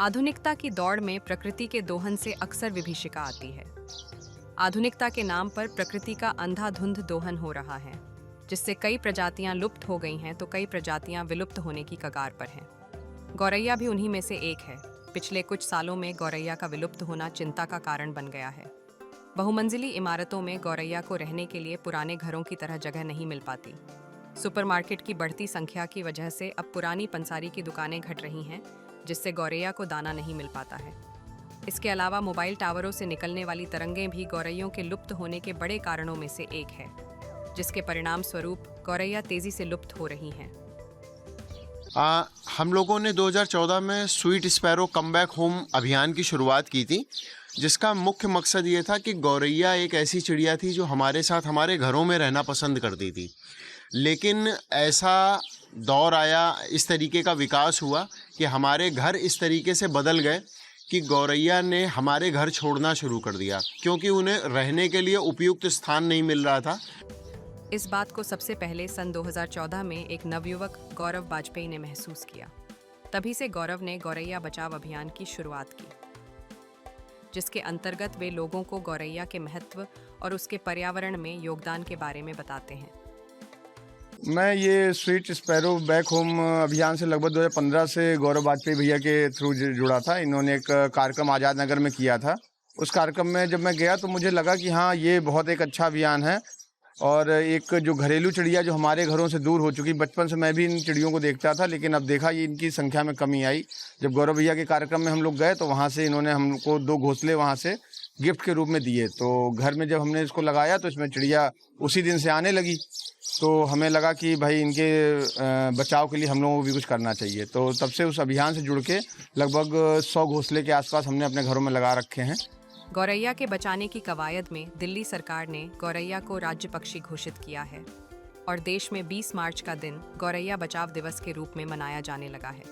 आधुनिकता की दौड़ में प्रकृति के दोहन से अक्सर विभीषिका आती है। आधुनिकता के नाम पर प्रकृति का अंधाधुंध दोहन हो रहा है, जिससे कई प्रजातियां लुप्त हो गई हैं तो कई प्रजातियां विलुप्त होने की कगार पर हैं। गौरैया भी उन्हीं में से एक है। पिछले कुछ सालों में गौरैया का विलुप्त होना चिंता का कारण बन गया है। बहुमंजिली इमारतों में गौरैया को रहने के लिए पुराने घरों की तरह जगह नहीं मिल पाती। सुपरमार्केट की बढ़ती संख्या की वजह से अब पुरानी पंसारी की दुकानें घट रही हैं, जिससे गौरैया को दाना नहीं मिल पाता है। इसके अलावा मोबाइल टावरों से निकलने वाली तरंगें भी गौरैयों के लुप्त होने के बड़े कारणों में से एक है, जिसके परिणाम स्वरूप गौरैया तेजी से लुप्त हो रही हैं। हम लोगों ने 2014 में sweet sparrow come back home अभियान की शुरुआत की थी, जिसका मुख्य मकसद ये था कि गौरैया एक ऐसी चिड़िया थी जो हमारे साथ हमारे घरों में रहना पसंद करती थी। लेकिन ऐसा दौर आया, इस तरीके का विकास हुआ कि हमारे घर इस तरीके से बदल गए कि गौरैया ने हमारे घर छोड़ना शुरू कर दिया, क्योंकि उन्हें रहने के लिए उपयुक्त स्थान नहीं मिल रहा था। इस बात को सबसे पहले सन 2014 में एक नवयुवक गौरव वाजपेयी ने महसूस किया। तभी से गौरव ने गौरैया बचाव अभियान की शुरुआत की, जिसके अंतर्गत वे लोगों को गौरैया के महत्व और उसके पर्यावरण में योगदान के बारे में बताते हैं। मैं ये स्वीट स्पैरो बैक होम अभियान से लगभग 2015 से गौरव वाजपेयी भैया के थ्रू जुड़ा था। इन्होंने एक कार्यक्रम आज़ाद नगर में किया था। उस कार्यक्रम में जब मैं गया तो मुझे लगा कि हाँ, ये बहुत एक अच्छा अभियान है। और एक जो घरेलू चिड़िया जो हमारे घरों से दूर हो चुकी, बचपन से मैं भी इन चिड़ियों को देखता था, लेकिन अब देखा ये इनकी संख्या में कमी आई। जब गौरव भैया के कार्यक्रम में हम लोग गए तो वहाँ से इन्होंने हमको 2 घोंसले वहाँ से गिफ्ट के रूप में दिए। तो घर में जब हमने इसको लगाया तो इसमें चिड़िया उसी दिन से आने लगी। तो हमें लगा कि भाई इनके बचाव के लिए हम लोगों को भी कुछ करना चाहिए। तो तब से उस अभियान से जुड़ के लगभग 100 घोंसले के आसपास हमने अपने घरों में लगा रखे हैं। गौरैया के बचाने की कवायद में दिल्ली सरकार ने गौरैया को राज्य पक्षी घोषित किया है और देश में 20 मार्च का दिन गौरैया बचाव दिवस के रूप में मनाया जाने लगा है।